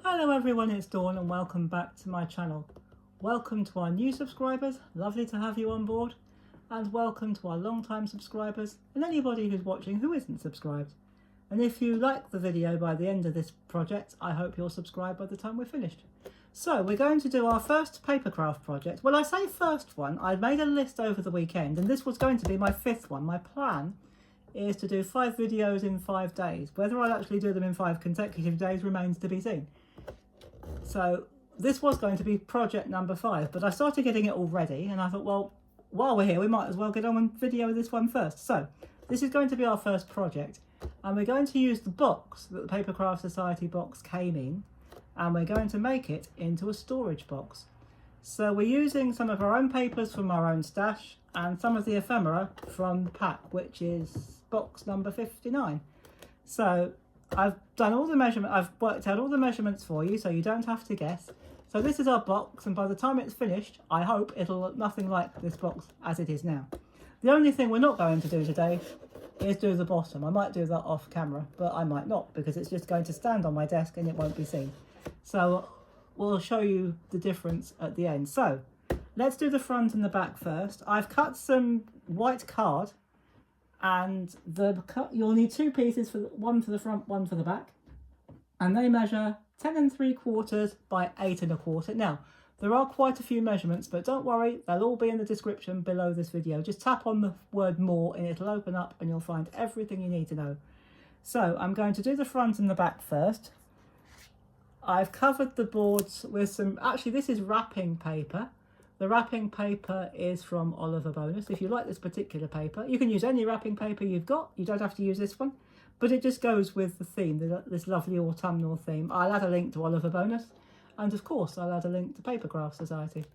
Hello everyone, it's Dawn and welcome back to my channel. Welcome to our new subscribers, lovely to have you on board, and welcome to our long-time subscribers and anybody who's watching who isn't subscribed. And if you like the video by the end of this project, I hope you'll subscribe by the time we're finished. So we're going to do our first papercraft project. Well, I say first one, I made a list over the weekend and this was going to be my fifth one. My plan is to do 5 videos in 5 days. Whether I'll actually do them in 5 consecutive days remains to be seen. So this was going to be project number 5, but I started getting it all ready and I thought, well, while we're here, we might as well get on and video this one first. So this is going to be our first project and we're going to use the box that the Papercraft Society box came in and we're going to make it into a storage box. So we're using some of our own papers from our own stash and some of the ephemera from the pack, which is box number 59. So I've done all the measurement, I've worked out all the measurements for you so you don't have to guess. So this is our box and by the time it's finished, I hope it'll look nothing like this box as it is now. The only thing we're not going to do today is do the bottom. I might do that off camera, but I might not because it's just going to stand on my desk and it won't be seen. So we'll show you the difference at the end. So let's do the front and the back first. I've cut some white card and you'll need 2 pieces, one for the front, one for the back, and they measure 10 3/4 by 8 1/4. Now there are quite a few measurements, but don't worry, they'll all be in the description below this video. Just tap on the word more and it'll open up and you'll find everything you need to know. So I'm going to do the front and the back first. I've covered the boards with some, actually this is wrapping paper. The wrapping paper is from Oliver Bonus. If you like this particular paper, you can use any wrapping paper you've got. You don't have to use this one, but it just goes with the theme, this lovely autumnal theme. I'll add a link to Oliver Bonus, and of course I'll add a link to Papercraft Society.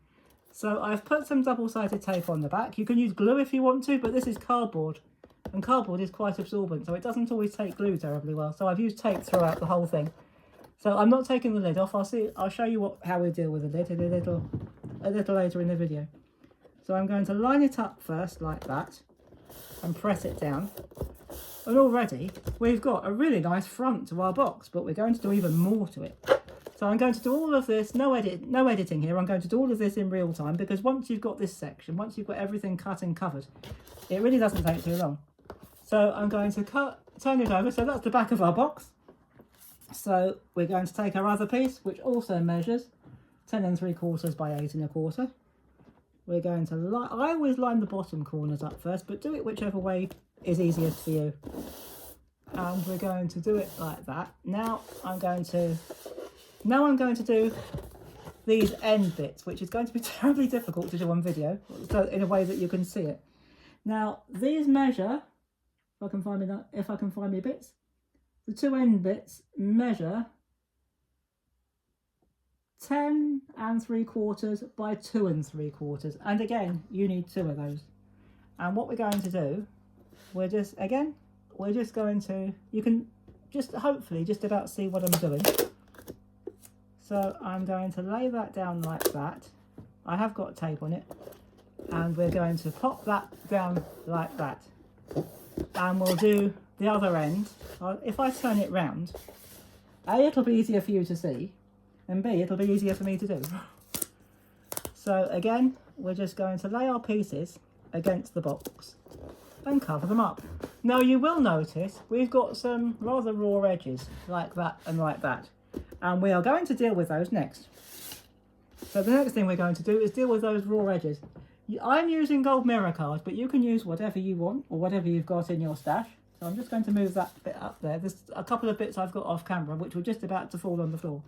So I've put some double-sided tape on the back. You can use glue if you want to, but this is cardboard, and cardboard is quite absorbent, so it doesn't always take glue terribly well. So I've used tape throughout the whole thing. So I'm not taking the lid off. I'll show you how we deal with the lid a little later in the video. So I'm going to line it up first like that and press it down. And already we've got a really nice front to our box, but we're going to do even more to it. So I'm going to do all of this, no editing here. I'm going to do all of this in real time because once you've got this section, once you've got everything cut and covered, it really doesn't take too long. So I'm going to turn it over. So that's the back of our box. So we're going to take our other piece, which also measures 10 3/4 by 8 1/4. We're going to I always line the bottom corners up first, but do it whichever way is easiest for you. And we're going to do it like that. Now I'm going to do these end bits, which is going to be terribly difficult to do on video, so in a way that you can see it. Now these measure, if I can find me bits. The 2 end bits measure 10 3/4 by 2 3/4, and again you need 2 of those. And what we're going to do, we're just going to, you can just hopefully just about see what I'm doing. So I'm going to lay that down like that. I have got tape on it, and we're going to pop that down like that, and we'll do the other end. If I turn it round, A, it'll be easier for you to see, and B, it'll be easier for me to do. So again, we're just going to lay our pieces against the box and cover them up. Now you will notice we've got some rather raw edges like that and like that, and we are going to deal with those next. So the next thing we're going to do is deal with those raw edges. I'm using gold mirror cards, but you can use whatever you want or whatever you've got in your stash. So I'm just going to move that bit up there. There's a couple of bits I've got off camera which were just about to fall on the floor.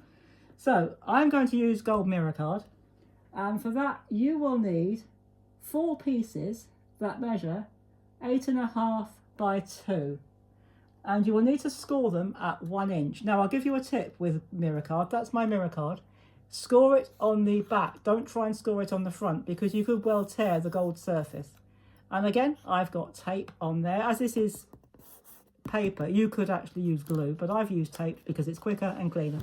So I'm going to use gold mirror card, and for that you will need 4 pieces that measure 8 1/2 by 2, and you will need to score them at 1 inch. Now I'll give you a tip with mirror card. That's my mirror card. Score it on the back. Don't try and score it on the front because you could well tear the gold surface. And again, I've got tape on there. As this is paper, you could actually use glue, but I've used tape because it's quicker and cleaner.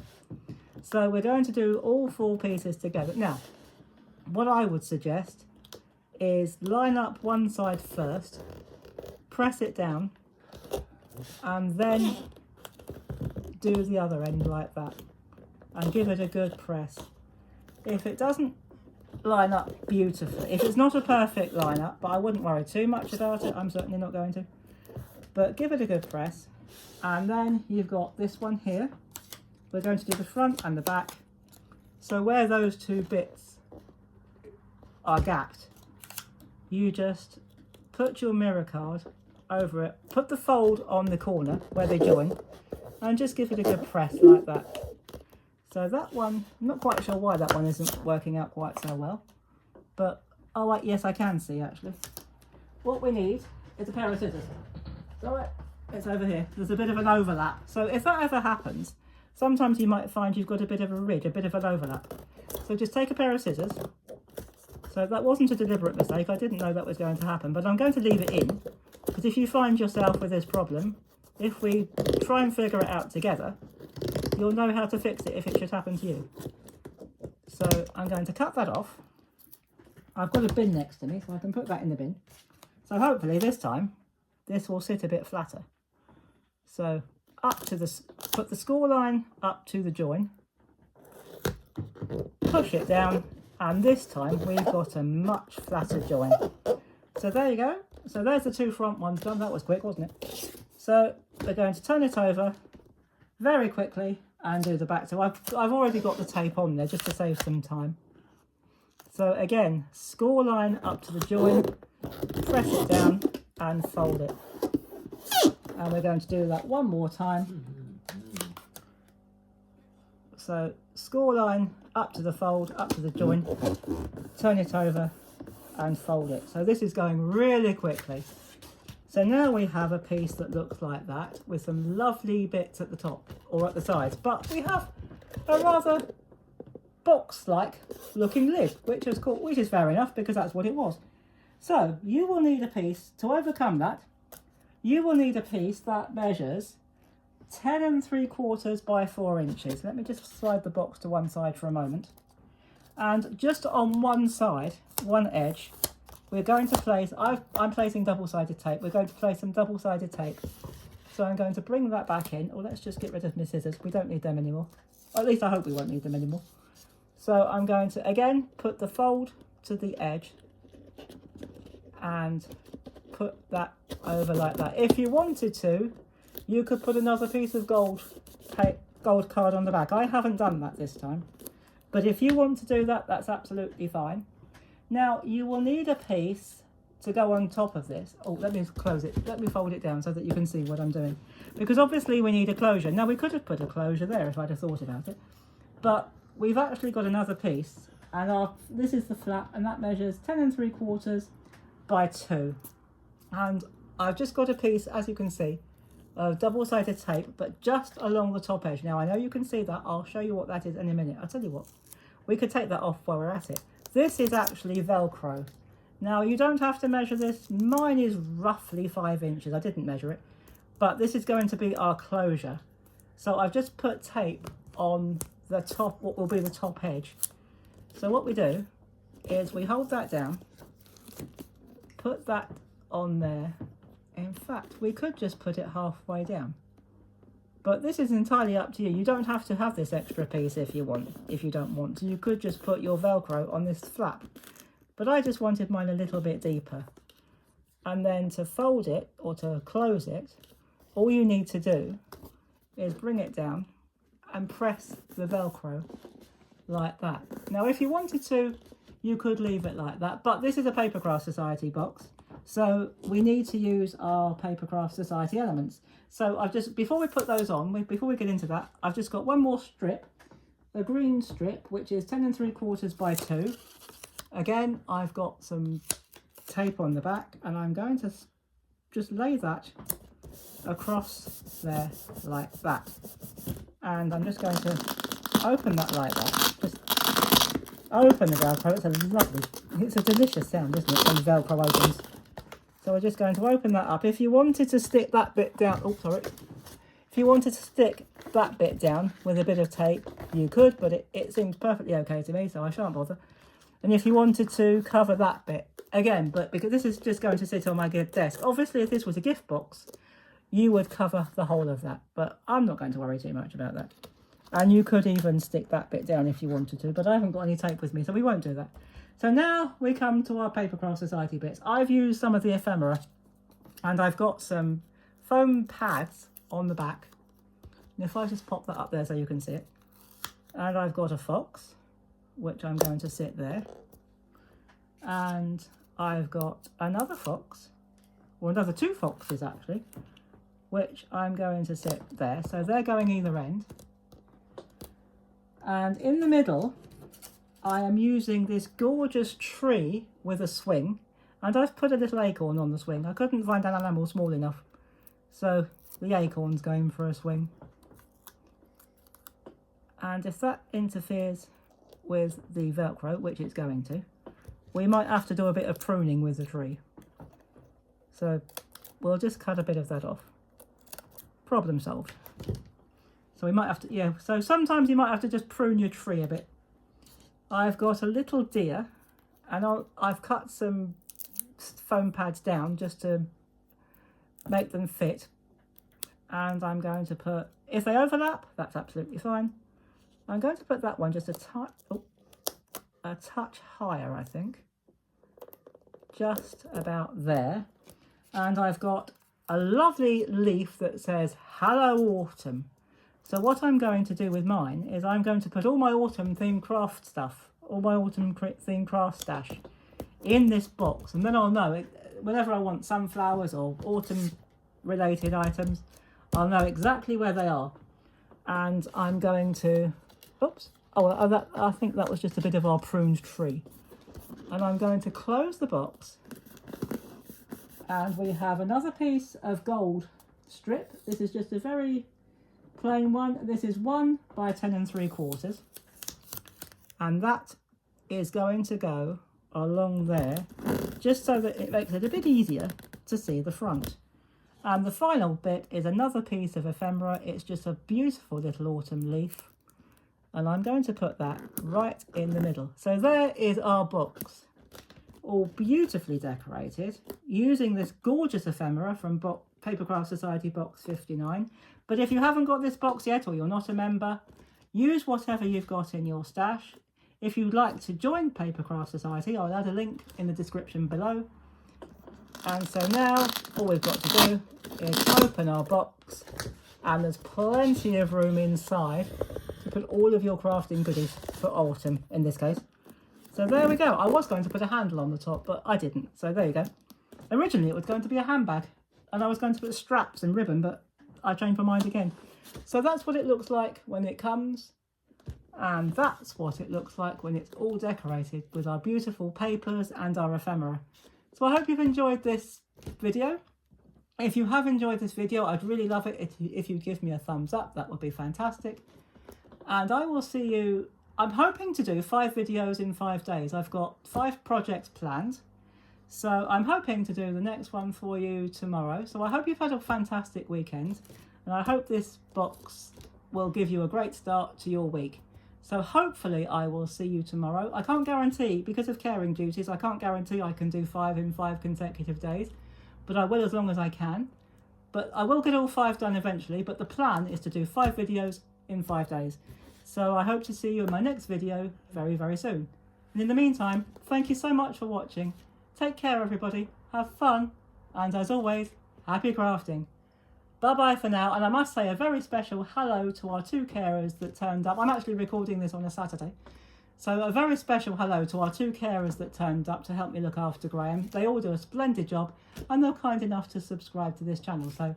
So we're going to do all 4 pieces together. Now, what I would suggest is line up one side first, press it down, and then do the other end like that. and give it a good press. If it doesn't line up beautifully, if it's not a perfect line up, but I wouldn't worry too much about it, I'm certainly not going to, but give it a good press. And then you've got this one here. We're going to do the front and the back. So where those two bits are gapped, you just put your mirror card over it, put the fold on the corner where they join, and just give it a good press like that. So that one, I'm not quite sure why that one isn't working out quite so well, but oh wait, yes, I can see actually. What we need is a pair of scissors. Alright, it's over here. There's a bit of an overlap. So if that ever happens, sometimes you might find you've got a bit of a ridge, a bit of an overlap. So just take a pair of scissors. So that wasn't a deliberate mistake, I didn't know that was going to happen, but I'm going to leave it in, because if you find yourself with this problem, if we try and figure it out together, you'll know how to fix it if it should happen to you. So I'm going to cut that off. I've got a bin next to me, so I can put that in the bin. So hopefully this time, this will sit a bit flatter. So up to the, put the score line up to the join, push it down, and this time we've got a much flatter join. So there you go. So there's the two front ones done. That was quick, wasn't it? So we're going to turn it over very quickly and do the back. So I've already got the tape on there just to save some time. So again, score line up to the join, press it down and fold it. And we're going to do that one more time. So score line up to the fold, up to the join, turn it over and fold it. So this is going really quickly. So now we have a piece that looks like that with some lovely bits at the top or at the sides, but we have a rather box-like looking lid, which is fair enough because that's what it was. So you will need a piece to overcome that. You will need a piece that measures 10 3/4 by 4 inches. Let me just slide the box to one side for a moment. And just on one side, one edge, we're going to place, I'm placing double-sided tape. We're going to place some double-sided tape. So I'm going to bring that back in. Or let's just get rid of my scissors. We don't need them anymore. Or at least I hope we won't need them anymore. So I'm going to, again, put the fold to the edge and put that over like that. If you wanted to, you could put another piece of gold card on the back. I haven't done that this time. But if you want to do that, that's absolutely fine. Now, you will need a piece to go on top of this. Oh, let me close it. Let me fold it down so that you can see what I'm doing. Because obviously we need a closure. Now, we could have put a closure there if I'd have thought about it. But we've actually got another piece. And this is the flap, and that measures 10 3/4 by 2. And I've just got a piece, as you can see, of double-sided tape, but just along the top edge. Now, I know you can see that. I'll show you what that is in a minute. I'll tell you what. We could take that off while we're at it. This is actually Velcro. Now, you don't have to measure this. Mine is roughly 5 inches. I didn't measure it. But this is going to be our closure. So I've just put tape on the top, what will be the top edge. So what we do is we hold that down, put that on there. In fact, we could just put it halfway down. But this is entirely up to you. You don't have to have this extra piece if you don't want to. You could just put your Velcro on this flap. But I just wanted mine a little bit deeper. And then to fold it or to close it, all you need to do is bring it down and press the Velcro like that. Now, if you wanted to, you could leave it like that. But this is a Papercraft Society box. So we need to use our Papercraft Society elements. So I've just, before we put those on, before we get into that, I've just got one more strip, a green strip, which is 10 3/4 by 2. Again, I've got some tape on the back, and I'm going to just lay that across there like that. And I'm just going to open that like that. Just open the Velcro. It's a delicious sound, isn't it, when the Velcro opens. So we're just going to open that up. If you wanted to stick that bit down, if you wanted to stick that bit down with a bit of tape, you could, but it seems perfectly okay to me, so I shan't bother. And if you wanted to cover that bit, again, but because this is just going to sit on my desk, obviously if this was a gift box, you would cover the whole of that, but I'm not going to worry too much about that. And you could even stick that bit down if you wanted to, but I haven't got any tape with me, so we won't do that. So now we come to our Papercraft Society bits. I've used some of the ephemera, and I've got some foam pads on the back. And if I just pop that up there so you can see it. And I've got a fox, which I'm going to sit there. And I've got another fox, or another 2 foxes actually, which I'm going to sit there. So they're going either end. And in the middle, I am using this gorgeous tree with a swing, and I've put a little acorn on the swing. I couldn't find an animal small enough, so the acorn's going for a swing. And if that interferes with the Velcro, which it's going to, we might have to do a bit of pruning with the tree. So we'll just cut a bit of that off. Problem solved. So we might have to, yeah, so sometimes you might have to just prune your tree a bit. I've got a little deer, and I've cut some foam pads down just to make them fit. And I'm going to put, if they overlap, that's absolutely fine. I'm going to put that one just a touch higher, I think. Just about there. And I've got a lovely leaf that says, "Hello Autumn." So what I'm going to do with mine is I'm going to put all my autumn themed craft stuff, all my autumn themed craft stash in this box. And then I'll know it, whenever I want sunflowers or autumn related items, I'll know exactly where they are. And I'm going to, oops, I think that was just a bit of our pruned tree. And I'm going to close the box. And we have another piece of gold strip. This is just a very plain one. This is 1 by 10 3/4, and that is going to go along there just so that it makes it a bit easier to see the front. And the final bit is another piece of ephemera. It's just a beautiful little autumn leaf, and I'm going to put that right in the middle. So there is our box, all beautifully decorated using this gorgeous ephemera from Papercraft Society box 59. But if you haven't got this box yet, or you're not a member, use whatever you've got in your stash. If you'd like to join Papercraft Society, I'll add a link in the description below. And so now all we've got to do is open our box, and there's plenty of room inside to put all of your crafting goodies for autumn in this case. So there we go. I was going to put a handle on the top, but I didn't. So there you go. Originally it was going to be a handbag, and I was going to put straps and ribbon, but I changed my mind again. So that's what it looks like when it comes, and that's what it looks like when it's all decorated with our beautiful papers and our ephemera. So I hope you've enjoyed this video. If you have enjoyed this video, I'd really love it if you'd give me a thumbs up. That would be fantastic. And I will see you, I'm hoping to do 5 videos in 5 days. I've got 5 projects planned. So I'm hoping to do the next one for you tomorrow. So I hope you've had a fantastic weekend, and I hope this box will give you a great start to your week. So hopefully I will see you tomorrow. I can't guarantee, because of caring duties, I can't guarantee I can do 5 in 5 consecutive days, but I will as long as I can. But I will get all 5 done eventually, but the plan is to do 5 videos in 5 days. So I hope to see you in my next video very, very soon. And in the meantime, thank you so much for watching. Take care, everybody. Have fun. And as always, happy crafting. Bye-bye for now. And I must say a very special hello to our 2 carers that turned up. I'm actually recording this on a Saturday. So a very special hello to our 2 carers that turned up to help me look after Graham. They all do a splendid job, and they're kind enough to subscribe to this channel. So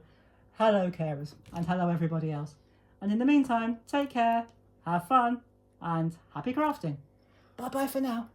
hello, carers, and hello, everybody else. And in the meantime, take care, have fun, and happy crafting. Bye-bye for now.